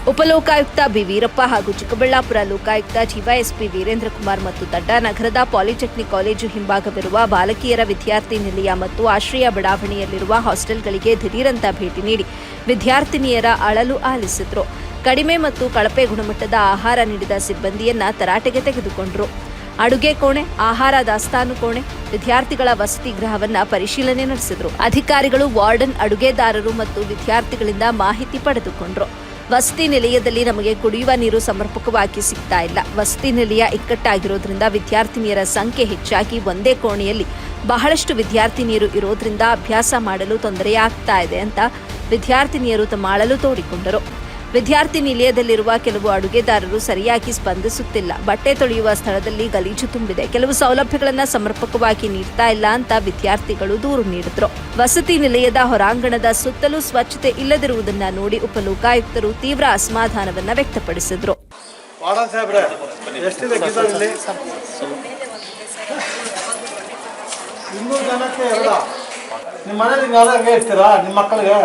Upalokayukta B Veerappa ಹಾಗೂ Chikkaballapur Lokayukta DYSP Veerendra Kumar ಮತ್ತು ತಂಡ ನಗರದ ಪಾಲಿಟೆಕ್ನಿಕ್ ಕಾಲೇಜು ಹಿಂಭಾಗವಿರುವ ಬಾಲಕಿಯರ ವಿದ್ಯಾರ್ಥಿ ನಿಲಯ ಮತ್ತು ಆಶ್ರಯ ಬಡಾವಣೆಯಲ್ಲಿರುವ ಹಾಸ್ಟೆಲ್ಗಳಿಗೆ ದಿಢೀರಂತ ಭೇಟಿ ನೀಡಿ ವಿದ್ಯಾರ್ಥಿನಿಯರ ಅಳಲು ಆಲಿಸಿದ್ರು. ಕಡಿಮೆ ಮತ್ತು ಕಳಪೆ ಗುಣಮಟ್ಟದ ಆಹಾರ ನೀಡಿದ ಸಿಬ್ಬಂದಿಯನ್ನ ತರಾಟೆಗೆ ತೆಗೆದುಕೊಂಡರು. ಅಡುಗೆ ಕೋಣೆ, ಆಹಾರ ದಾಸ್ತಾನು ಕೋಣೆ, ವಿದ್ಯಾರ್ಥಿಗಳ ವಸತಿ ಗೃಹವನ್ನ ಪರಿಶೀಲನೆ ನಡೆಸಿದ್ರು. ಅಧಿಕಾರಿಗಳು ವಾರ್ಡನ್, ಅಡುಗೆದಾರರು ಮತ್ತು ವಿದ್ಯಾರ್ಥಿಗಳಿಂದ ಮಾಹಿತಿ ಪಡೆದುಕೊಂಡರು. ವಸತಿ ನಿಲಯದಲ್ಲಿ ನಮಗೆ ಕುಡಿಯುವ ನೀರು ಸಮರ್ಪಕವಾಗಿ ಸಿಗ್ತಾ ಇಲ್ಲ. ವಸತಿ ನಿಲಯ ಇಕ್ಕಟ್ಟಾಗಿರೋದ್ರಿಂದ ವಿದ್ಯಾರ್ಥಿನಿಯರ ಸಂಖ್ಯೆ ಹೆಚ್ಚಾಗಿ ಒಂದೇ ಕೋಣೆಯಲ್ಲಿ ಬಹಳಷ್ಟು ವಿದ್ಯಾರ್ಥಿನಿಯರು ಇರೋದ್ರಿಂದ ಅಭ್ಯಾಸ ಮಾಡಲು ತೊಂದರೆಯಾಗ್ತಾ ಇದೆ ಅಂತ ವಿದ್ಯಾರ್ಥಿನಿಯರು ತಮ್ಮ ಅಳಲು ತೋಡಿಕೊಂಡರು. ವಿದ್ಯಾರ್ಥಿ ನಿಲಯದಲ್ಲಿರುವ ಕೆಲವು ಅಡುಗೆದಾರರು ಸರಿಯಾಗಿ ಸ್ಪಂದಿಸುತ್ತಿಲ್ಲ. ಬಟ್ಟೆ ತೊಳೆಯುವ ಸ್ಥಳದಲ್ಲಿ ಗಲೀಜು ತುಂಬಿದೆ. ಕೆಲವು ಸೌಲಭ್ಯಗಳನ್ನು ಸಮರ್ಪಕವಾಗಿ ನೀಡ್ತಾ ಇಲ್ಲ ಅಂತ ವಿದ್ಯಾರ್ಥಿಗಳು ದೂರು ನೀಡಿದ್ರು. ವಸತಿ ನಿಲಯದ ಹೊರಾಂಗಣದ ಸುತ್ತಲೂ ಸ್ವಚ್ಛತೆ ಇಲ್ಲದಿರುವುದನ್ನ ನೋಡಿ ಉಪಲೋಕಾಯುಕ್ತರು ತೀವ್ರ ಅಸಮಾಧಾನವನ್ನ ವ್ಯಕ್ತಪಡಿಸಿದ್ರು. ನಿಮ್ಮ ಮನೇಲಿ ಇರ್ತೀರಾ? ನಿಮ್ಮ ಮಕ್ಕಳಿಗೆ